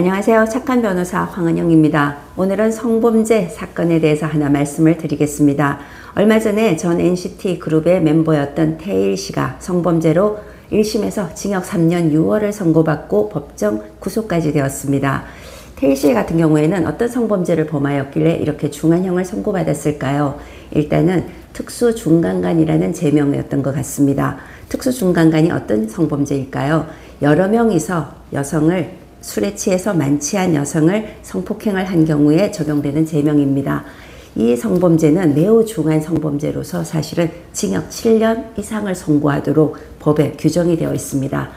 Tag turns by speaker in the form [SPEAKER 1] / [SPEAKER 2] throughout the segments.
[SPEAKER 1] 안녕하세요. 착한 변호사 황은영입니다. 오늘은 성범죄 사건에 대해서 하나 말씀을 드리겠습니다. 얼마 전에 전 NCT 그룹의 멤버였던 태일 씨가 성범죄로 1심에서 징역 3년 6월을 선고받고 법정 구속까지 되었습니다. 태일 씨 같은 경우에는 어떤 성범죄를 범하였길래 이렇게 중한형을 선고받았을까요? 일단은 특수중간간이라는 제명이었던 것 같습니다. 특수중간간이 어떤 성범죄일까요? 여러 명이서 여성을 술에 취해서 만취한 여성을 성폭행을 한 경우에 적용되는 제명입니다. 이 성범죄는 매우 중한 성범죄로서 사실은 징역 7년 이상을 선고하도록 법에 규정이 되어 있습니다.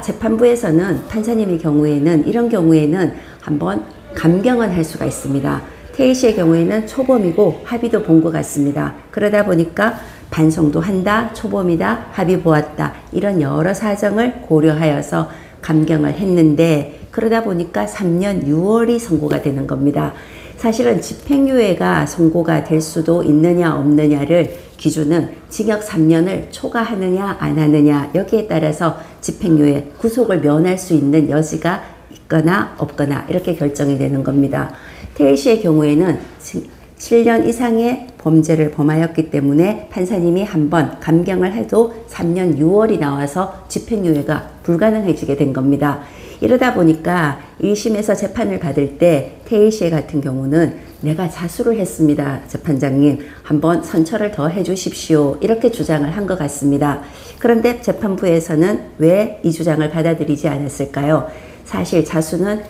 [SPEAKER 1] 재판부에서는 판사님의 경우에는 이런 경우에는 한번 감경은 할 수가 있습니다. 태일 씨의 경우에는 초범이고 합의도 본 것 같습니다. 그러다 보니까 반성도 한다, 초범이다, 합의 보았다 이런 여러 사정을 고려하여서 감경을 했는데 그러다 보니까 3년 6월이 선고가 되는 겁니다. 사실은 집행유예가 선고가 될 수도 있느냐 없느냐를 기준은 징역 3년을 초과하느냐 안 하느냐 여기에 따라서 집행유예, 구속을 면할 수 있는 여지가 있거나 없거나 이렇게 결정이 되는 겁니다. 태일 씨의 경우에는 7년 이상의 범죄를 범하였기 때문에 판사님이 한번 감경을 해도 3년 6월이 나와서 집행유예가 불가능해지게 된 겁니다. 이러다 보니까 1심에서 재판을 받을 때 태일 씨 같은 경우는 내가 자수를 했습니다. 재판장님 한번 선처를 더 해주십시오. 이렇게 주장을 한 것 같습니다. 그런데 재판부에서는 왜 이 주장을 받아들이지 않았을까요? 사실 자수는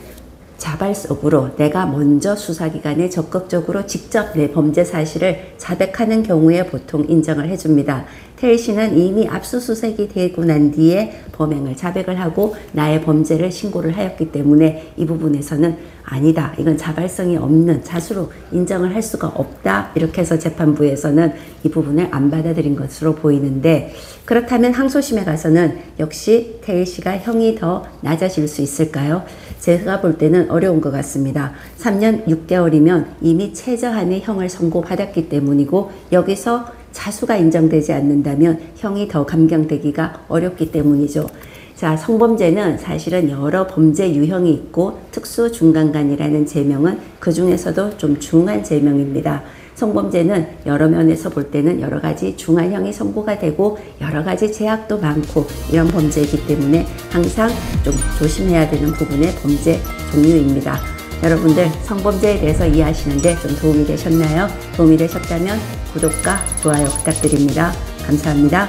[SPEAKER 1] 자발적으로 내가 먼저 수사기관에 적극적으로 직접 내 범죄 사실을 자백하는 경우에 보통 인정을 해줍니다. 태일 씨는 이미 압수수색이 되고 난 뒤에 범행을 자백을 하고 나의 범죄를 신고를 하였기 때문에 이 부분에서는 아니다. 이건 자발성이 없는 자수로 인정을 할 수가 없다. 이렇게 해서 재판부에서는 이 부분을 안 받아들인 것으로 보이는데 그렇다면 항소심에 가서는 역시 태일 씨가 형이 더 낮아질 수 있을까요? 제가 볼 때는 어려운 것 같습니다. 3년 6개월이면 이미 최저한의 형을 선고받았기 때문이고 여기서 자수가 인정되지 않는다면 형이 더 감경되기가 어렵기 때문이죠. 자, 성범죄는 사실은 여러 범죄 유형이 있고 특수중간간이라는 제명은 그 중에서도 좀 중한 제명입니다. 성범죄는 여러 면에서 볼 때는 여러 가지 중한형이 선고가 되고 여러 가지 제약도 많고 이런 범죄이기 때문에 항상 좀 조심해야 되는 부분의 범죄 종류입니다. 여러분들 성범죄에 대해서 이해하시는데 좀 도움이 되셨나요? 도움이 되셨다면 구독과 좋아요 부탁드립니다. 감사합니다.